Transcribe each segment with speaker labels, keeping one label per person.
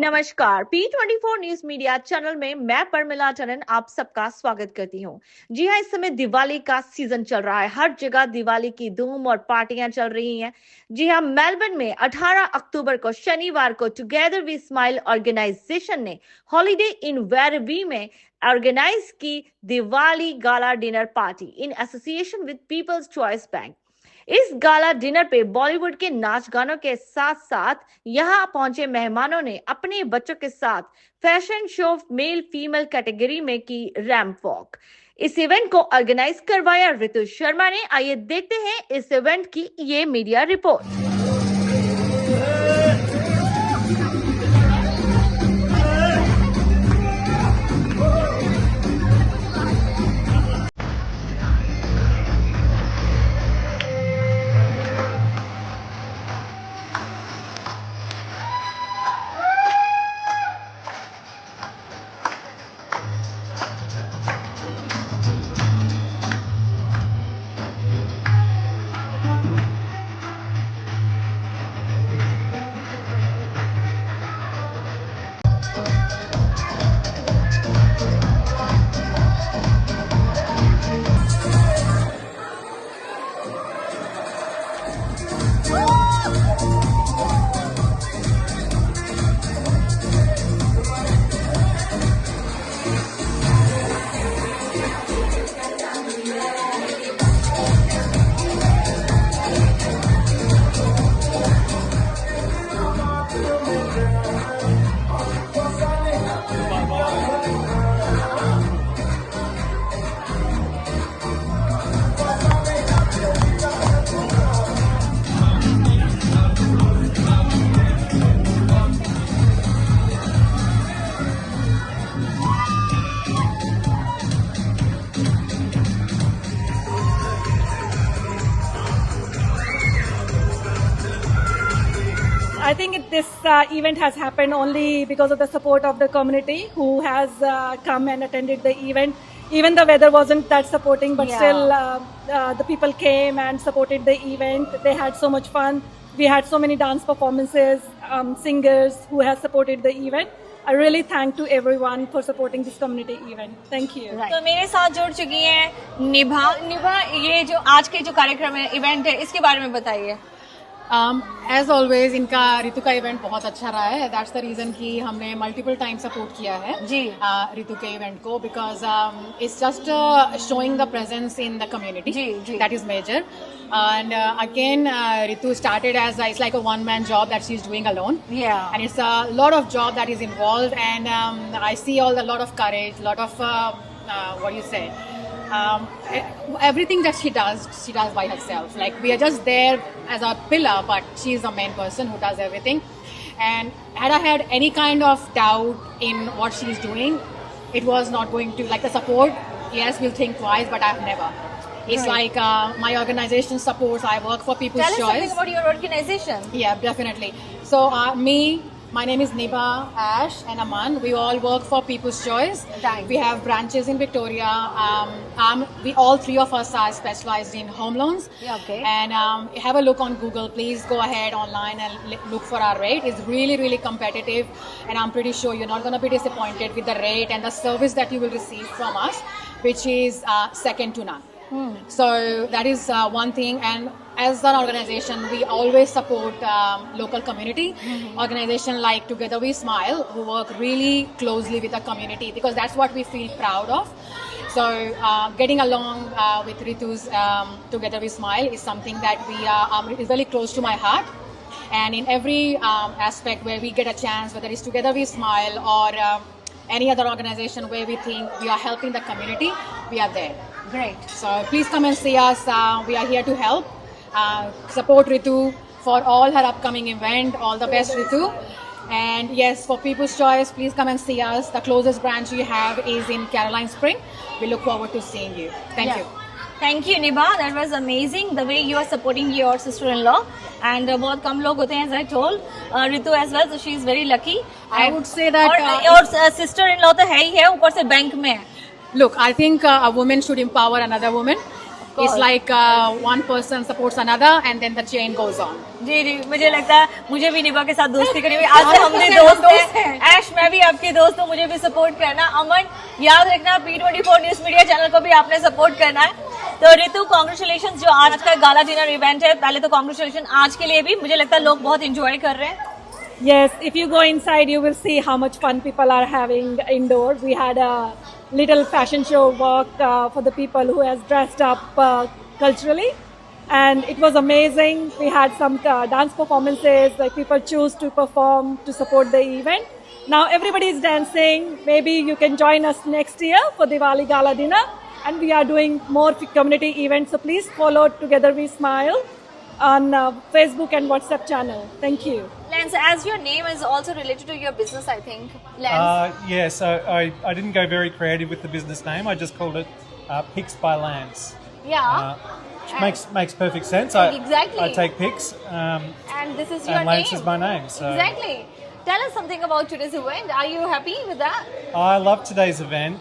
Speaker 1: नमस्कार, P24 news media channel में मैं परमिला टंडन आप सबका स्वागत करती हूं। जी हां, इस समय दिवाली का सीजन चल रहा है। हर जगह दिवाली की धूम और पार्टियां चल रही हैं। जी हां, मेलबर्न में 18 अक्टूबर को शनिवार को टुगेदर वी स्माइल ऑर्गेनाइजेशन ने हॉलिडे इन वेरबी में ऑर्गेनाइज की Diwali gala dinner party in association with people's choice bank. इस गाला डिनर पे बॉलीवुड के नाच गानों के साथ साथ यहाँ पहुंचे मेहमानों ने अपने बच्चों के साथ fashion show male female category में की रैंप वॉक। इस इवेंट को ऑर्गेनाइज करवाया ऋतु शर्मा ने। आइए देखते हैं इस इवेंट की ये media report.
Speaker 2: I think this event has happened only because of the support of the community who has come and attended the event. Even the weather wasn't that supporting, but still the people came and supported the event. They had so much fun. We had so many dance performances, singers who have supported the event. I really thank to everyone for supporting this community event. Thank you.
Speaker 3: तो मेरे साथ जुड़ चुकी हैं निभा, ये जो आज के जो कार्यक्रम है, इवेंट है, इसके बारे में बताइए।
Speaker 4: एज ऑलवेज इनका ऋतु का इवेंट बहुत अच्छा रहा है। दैट्स द रीजन कि हमने मल्टीपल टाइम सपोर्ट किया है
Speaker 3: जी
Speaker 4: ऋतु के इवेंट को, because it's just showing the presence in the community. That is major. And again, Ritu started as it's like a one-man job that she's doing alone.
Speaker 3: Yeah.
Speaker 4: And it's a lot of job that is involved, and I see a lot of courage, lot of what do you say? Everything that she does by herself. Like, we are just there as a pillar, but she's the main person who does everything. And had I had any kind of doubt in what she's doing, it was not going to, like, the support, yes, we'll think twice, but I've never. It's like my organization supports. I work for People's Choice.
Speaker 3: Tell us something about your organization.
Speaker 4: Yeah, definitely. So my name is Niba, Ash, and Aman. We all work for People's Choice.
Speaker 3: Thanks.
Speaker 4: We have branches in Victoria. We all three of us are specialized in home loans.
Speaker 3: Yeah, okay.
Speaker 4: And have a look on Google. Please go ahead online and look for our rate. It's really, really competitive, and I'm pretty sure you're not going to be disappointed with the rate and the service that you will receive from us, which is second to none. So that is one thing. And as an organization, we always support local community organization like Together We Smile, who work really closely with the community, because that's what we feel proud of. So getting along with Ritu's Together We Smile is something that is very close to my heart. And in every aspect where we get a chance, whether it's Together We Smile or any other organization where we think we are helping the community, we are there.
Speaker 3: Great.
Speaker 4: So please come and see us. We are here to help. Support Ritu for all her upcoming event. All the best, Ritu. And yes, for People's Choice, please come and see us. The closest branch we have is in Caroline Spring. We look forward to seeing you. Thank you.
Speaker 3: Thank you, Niba. That was amazing. The way you are supporting your sister-in-law. And बहुत कम लोग होते हैं, as I told. Ritu as well, so she is very lucky.
Speaker 4: I would say that
Speaker 3: और sister-in-law तो है ही है, ऊपर से बैंक में है.
Speaker 4: Look, I think a woman should empower another woman.
Speaker 3: course.
Speaker 4: It's like one person supports another, and then the chain goes on.
Speaker 3: जी जी, मुझे लगता है मुझे भी निभा के साथ दोस्ती करनी है। आज से हमने दोस्त हैं। ऐश, मैं भी आपकी दोस्त हूँ, मुझे भी सपोर्ट करना। अमन, याद रखना P24 न्यूज मीडिया चैनल को भी आपने सपोर्ट करना है। तो रितु, कॉन्ग्रेचुलेशन, जो आज का गाला डिनर इवेंट है, पहले तो कॉन्ग्रेचुलेशन आज के लिए भी, मुझे लगता है लोग बहुत इंजॉय कर रहे हैं।
Speaker 2: Yes, if you go inside, you will see how much fun people are having indoor. We had a little fashion show walk for the people who has dressed up culturally, and it was amazing. We had some dance performances, like people choose to perform to support the event. Now everybody is dancing. Maybe you can join us next year for Diwali Gala Dinner, and we are doing more community events. So please follow Together We Smile on Facebook and WhatsApp channel. Thank you.
Speaker 3: Lance, as your name is also related to your business, I think. Lance.
Speaker 5: Yes, I didn't go very creative with the business name. I just called it Pics by Lance.
Speaker 3: Yeah.
Speaker 5: Which makes perfect sense.
Speaker 3: Exactly.
Speaker 5: I take pics.
Speaker 3: And this is your
Speaker 5: and Lance
Speaker 3: name.
Speaker 5: is my name. So
Speaker 3: Exactly. Tell us something about today's event. Are you happy with that?
Speaker 5: I love today's event.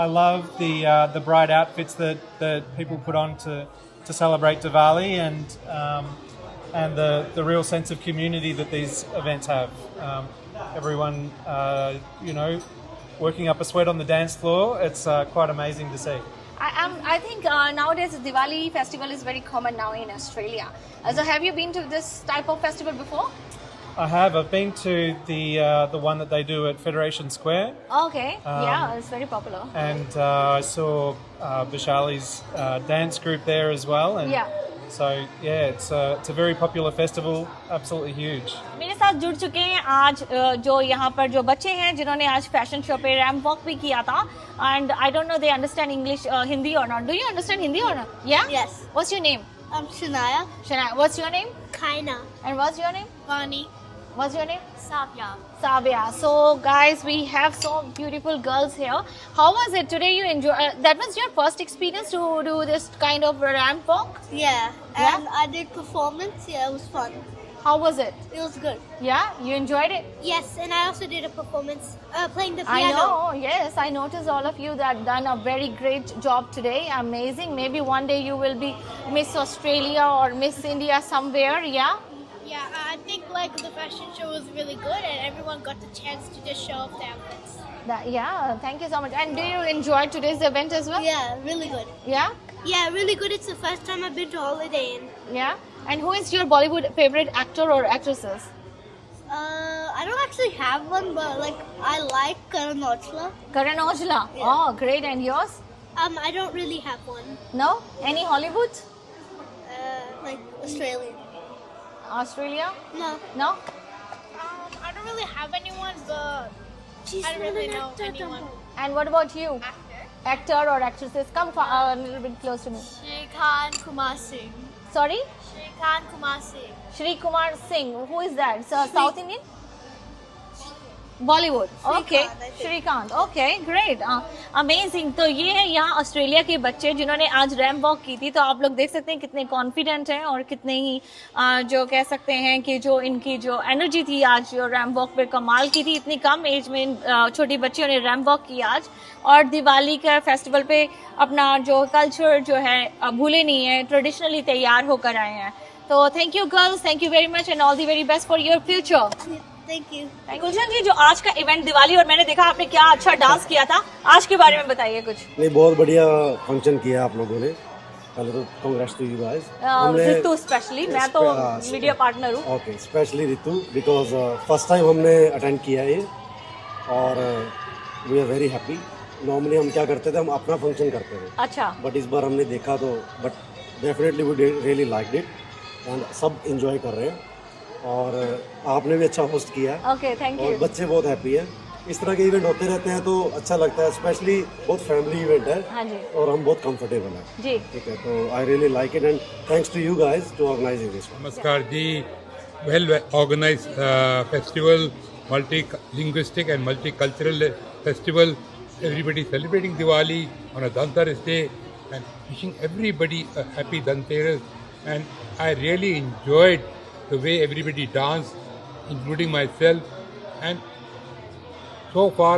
Speaker 5: I love the bright outfits that people put on to celebrate Diwali, and the real sense of community that these events have. Everyone, working up a sweat on the dance floor. It's quite amazing to see.
Speaker 3: I think nowadays Diwali festival is very common now in Australia. So have you been to this type of festival before?
Speaker 5: I have. I've been to the one that they do at Federation Square,
Speaker 3: Okay. Yeah, it's very popular.
Speaker 5: and I saw Vishali's dance group there as well. And
Speaker 3: Yeah.
Speaker 5: So yeah, it's a very popular festival. Absolutely huge.
Speaker 3: मेरे साथ जुड़ चुके हैं आज जो यहाँ पर जो बच्चे हैं जिन्होंने आज फैशन शो पे रैम्प वॉक भी किया था, and I don't know they understand English Hindi और not. Do you understand Hindi और नॉट? या
Speaker 6: Yes.
Speaker 3: What's your name?
Speaker 6: Shania.
Speaker 3: Shania. What's your name?
Speaker 6: Kaina.
Speaker 3: And what's your name?
Speaker 6: Vani.
Speaker 3: What's your name?
Speaker 6: Savya.
Speaker 3: Savya. So guys, we have so beautiful girls here. How was it today? You enjoy? That was your first experience to do this kind of ramp walk?
Speaker 6: Yeah.
Speaker 3: Yeah?
Speaker 6: And I did performance. Yeah, it was fun.
Speaker 3: How was it?
Speaker 6: It was good.
Speaker 3: Yeah, you enjoyed it?
Speaker 6: Yes, and I also did a performance playing the
Speaker 3: I
Speaker 6: piano.
Speaker 3: know, yes, I noticed all of you that done a very great job today. Amazing. Maybe one day you will be Miss Australia or Miss India somewhere, yeah?
Speaker 6: Yeah, I think like the fashion show was really good, and everyone got the chance to just show off their outfits.
Speaker 3: Yeah, thank you so much. And do you enjoy today's event as well?
Speaker 6: Yeah, really good.
Speaker 3: Yeah?
Speaker 6: Yeah, really good. It's the first time I've been to Holiday Inn.
Speaker 3: Yeah? And who is your Bollywood favorite actor or actresses?
Speaker 6: I don't actually have one, but like I like Karan Aujla.
Speaker 3: Karan Aujla.
Speaker 6: Yeah.
Speaker 3: Oh, great. And yours?
Speaker 6: I don't really have one.
Speaker 3: No? Any Hollywood?
Speaker 6: Like Australian.
Speaker 3: Australia?
Speaker 6: No.
Speaker 3: No?
Speaker 6: I don't really have anyone, but I don't really know anyone.
Speaker 3: And what about you? Actor or actresses? Come a little bit close to me.
Speaker 6: Shrikant Kumar Singh.
Speaker 3: Sorry?
Speaker 6: Shrikant Kumar Singh.
Speaker 3: Shri Kumar Singh. Who is that? South Indian? Bollywood. Okay, Shrikant. Okay, great, amazing. तो ये है यहाँ Australia के बच्चे जिन्होंने आज ramp walk की थी। तो आप लोग देख सकते हैं कितने कॉन्फिडेंट हैं और कितने ही जो कह सकते हैं कि जो इनकी जो एनर्जी थी आज जो रैम्प वॉक पे कमाल की थी। इतनी कम एज में छोटी बच्चियों ने रैम्प वॉक की आज, और दिवाली का फेस्टिवल पे अपना जो कल्चर जो है भूले नहीं है, ट्रेडिशनली तैयार होकर आए हैं। तो thank you girls, thank you very much and all the very best for your future.
Speaker 6: Thank you.
Speaker 3: गुलशन जी, जो आज का इवेंट दिवाली और मैंने देखा आपने क्या अच्छा डांस किया था, आज के बारे में बताइए कुछ।
Speaker 7: नहीं, बहुत बढ़िया फंक्शन किया आप लोगों ने। पहले तो congrats to you guys.
Speaker 3: Ritu specially, मैं तो मीडिया पार्टनर हूँ।
Speaker 7: Okay, specially Ritu, because first time हमने अटेंड किया है ये, और we are very happy. Normally हम क्या करते थे, हम अपना फंक्शन करते थे।
Speaker 3: अच्छा।
Speaker 7: बट इस बार हमने देखा तो but definitely we really liked it, and सब इंजॉय कर रहे हैं, और आपने भी अच्छा होस्ट किया।
Speaker 3: ओके, थैंक
Speaker 7: और
Speaker 3: यू।
Speaker 7: बच्चे बहुत हैप्पी हैं। इस तरह के इवेंट होते रहते हैं तो अच्छा लगता है, स्पेशली बहुत फैमिली इवेंट है।
Speaker 3: हाँ जी।
Speaker 7: और हम बहुत कंफर्टेबल हैं।
Speaker 3: जी।
Speaker 7: ठीक है, तो I really like it, and thanks to you guys to organising this.
Speaker 8: नमस्कार जी, well organise festival, multi linguistic and multi cultural festival, everybody celebrating Diwali on a Dhanteras day and wishing everybody a happy Dhanteras. And I really enjoyed the way everybody danced, including myself, and so far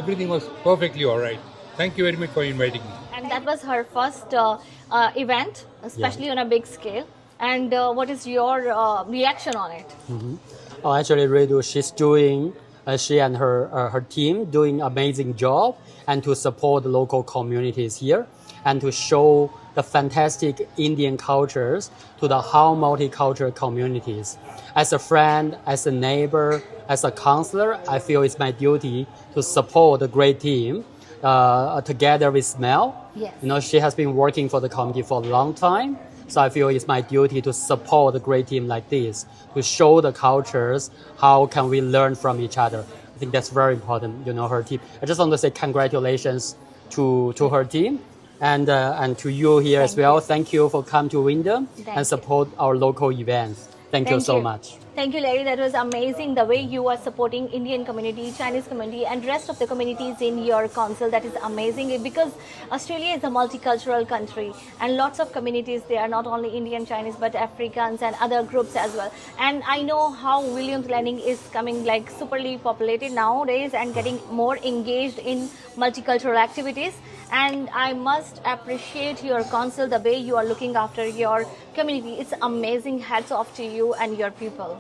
Speaker 8: everything was perfectly all right. Thank you very much for inviting me.
Speaker 3: And that was her first event, especially on a big scale. And what is your reaction on it?
Speaker 9: Oh, actually, Redu, she's doing, she and her team doing amazing job, and to support the local communities here, and to show the fantastic Indian cultures to the how multicultural communities. As a friend, as a neighbor, as a counselor, I feel it's my duty to support the great team together with Mel.
Speaker 3: Yes.
Speaker 9: You know, she has been working for the community for a long time. So I feel it's my duty to support a great team like this, to show the cultures, how can we learn from each other. I think that's very important, you know, her team. I just want to say congratulations to her team and to you here as well. Thank you for coming to Wyndham and support our local events. Thank you so much.
Speaker 3: Thank you, Larry. That was amazing. The way you are supporting Indian community, Chinese community, and rest of the communities in your council. That is amazing because Australia is a multicultural country, and lots of communities there are not only Indian, Chinese, but Africans and other groups as well. And I know how Williams Landing is coming like superly populated nowadays and getting more engaged in multicultural activities. And I must appreciate your council, the way you are looking after your community. It's amazing. Hats off to you and your people.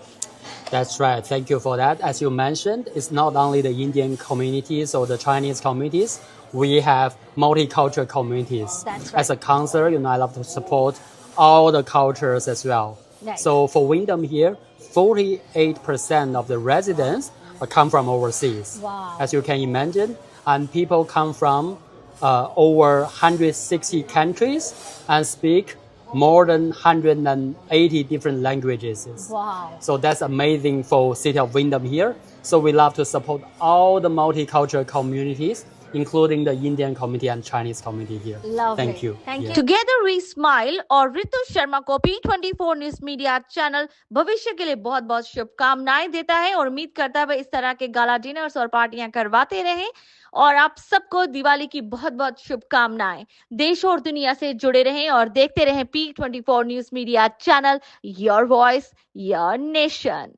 Speaker 9: That's right. Thank you for that. As you mentioned, it's not only the Indian communities or the Chinese communities. We have multicultural communities.
Speaker 3: That's right.
Speaker 9: As a counselor, you know, I love to support all the cultures as well.
Speaker 3: Nice.
Speaker 9: So for Wyndham here, 48% of the residents come from overseas.
Speaker 3: Wow.
Speaker 9: As you can imagine, and people come from over 160 countries and speak more than 180 different languages.
Speaker 3: Wow.
Speaker 9: So that's amazing for City of Wyndham here. So we love to support all the multicultural communities, including the Indian community and Chinese community here.
Speaker 3: Lovely.
Speaker 9: Thank you.
Speaker 3: Thank you.
Speaker 1: Together we smile और ऋतु शर्मा को P24 news media channel भविष्य के लिए बहुत बहुत शुभकामनाएं देता है और उम्मीद करता है वह इस तरह के गाला डिनर्स और पार्टियां करवाते रहें और आप सबको दिवाली की बहुत बहुत शुभकामनाएं। देश और दुनिया से जुड़े रहें और देखते रहें P24 news media channel, your voice your nation.